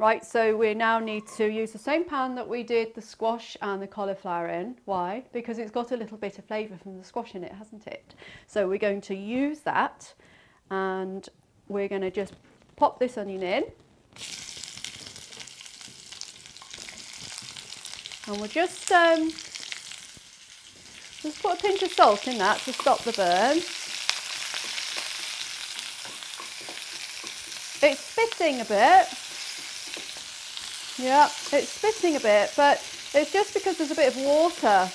Right, so we now need to use the same pan that we did the squash and the cauliflower in. Why? Because it's got a little bit of flavour from the squash in it, hasn't it? So we're going to use that, and we're going to just pop this onion in. And we'll just put a pinch of salt in that to stop the burn. It's spitting a bit. Yeah, it's spitting a bit, but it's just because there's a bit of water,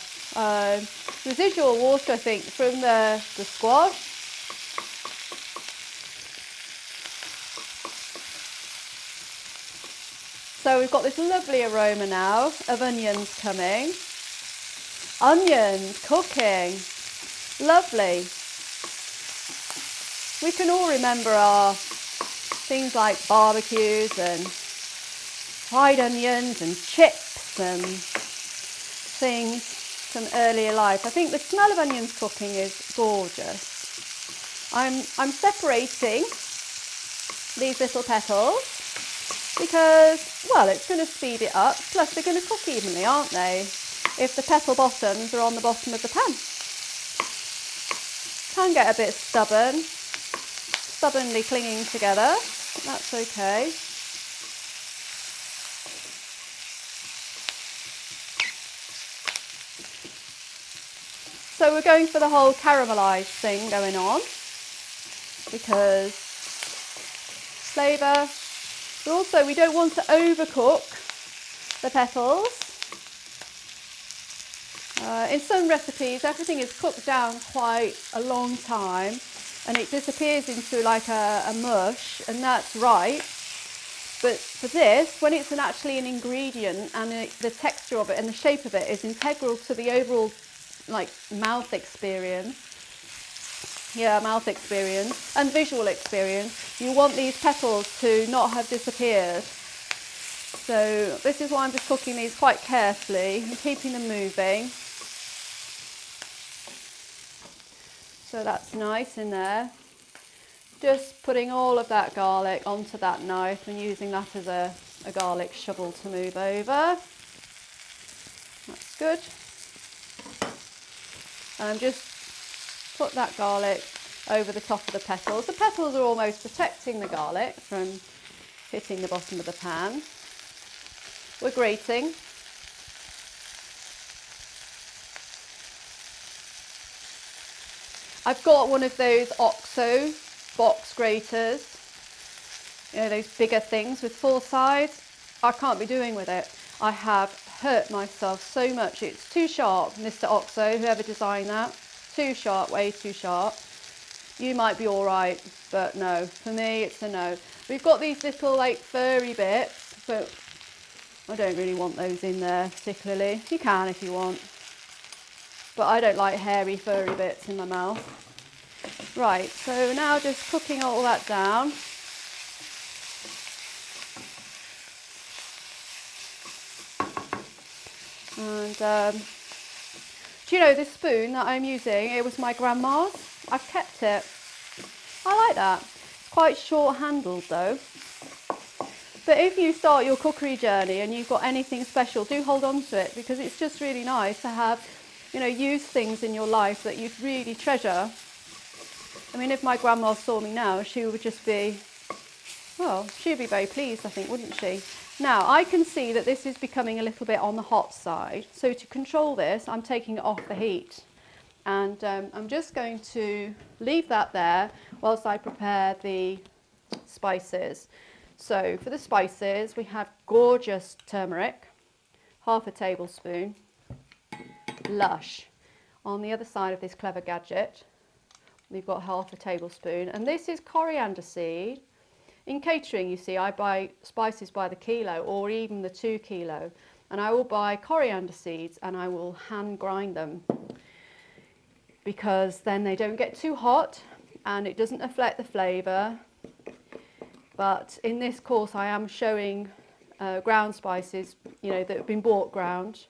residual water, I think, from the squash. So we've got this lovely aroma now of onions coming. Onions cooking. Lovely. We can all remember our things like barbecues and fried onions and chips and things from earlier life. I think the smell of onions cooking is gorgeous. I'm separating these little petals because, well, it's going to speed it up, plus they're going to cook evenly, aren't they, if the petal bottoms are on the bottom of the pan. Can get a bit stubbornly clinging together. That's okay. So we're going for the whole caramelised thing going on, because flavour, but also we don't want to overcook the petals. In some recipes everything is cooked down quite a long time and it disappears into like a mush, and that's right. But for this, when it's actually an ingredient and the texture of it and the shape of it is integral to the overall like mouth experience, and visual experience, you want these petals to not have disappeared. So this is why I'm just cooking these quite carefully and keeping them moving. So that's nice in there. Just putting all of that garlic onto that knife and using that as a garlic shovel to move over. That's good. And just put that garlic over the top of the petals. The petals are almost protecting the garlic from hitting the bottom of the pan. We're grating. I've got one of those OXO box graters, you know, those bigger things with 4 sides. I can't be doing with it. I have hurt myself so much. It's too sharp, Mr. OXO, whoever designed that. Too sharp, way too sharp. You might be all right, but no, for me it's a no. We've got these little like furry bits, but I don't really want those in there particularly. You can if you want, but I don't like hairy furry bits in my mouth. Right, so now just cooking all that down. And do you know this spoon that I'm using, it was my grandma's. I've kept it. I like that. It's quite short handled though. But if you start your cookery journey and you've got anything special, do hold on to it, because it's just really nice to have, you know, use things in your life that you really treasure. I mean, if my grandma saw me now, she would just be, well, she'd be very pleased, I think, wouldn't she? Now, I can see that this is becoming a little bit on the hot side. So to control this, I'm taking it off the heat. And I'm just going to leave that there whilst I prepare the spices. So for the spices, we have gorgeous turmeric, half a tablespoon, Lush. On the other side of this clever gadget, we've got half a tablespoon, and this is coriander seed. In catering, you see, I buy spices by the kilo or even the 2 kilo, and I will buy coriander seeds and I will hand grind them, because then they don't get too hot and it doesn't affect the flavour. But in this course I am showing ground spices, you know, that have been bought ground.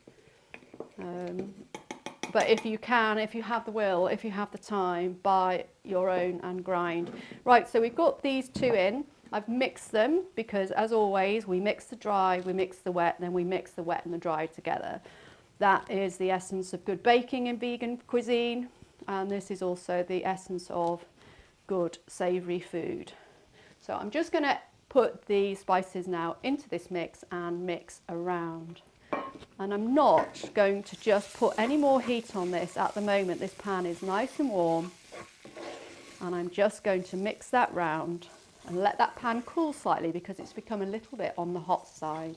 But if you can, if you have the will, if you have the time, buy your own and grind. Right, so we've got these 2 in. I've mixed them because, as always, we mix the dry, we mix the wet, then we mix the wet and the dry together. That is the essence of good baking in vegan cuisine, and this is also the essence of good savoury food. So I'm just going to put the spices now into this mix and mix around. And I'm not going to just put any more heat on this at the moment. This pan is nice and warm, and I'm just going to mix that round and let that pan cool slightly because it's become a little bit on the hot side.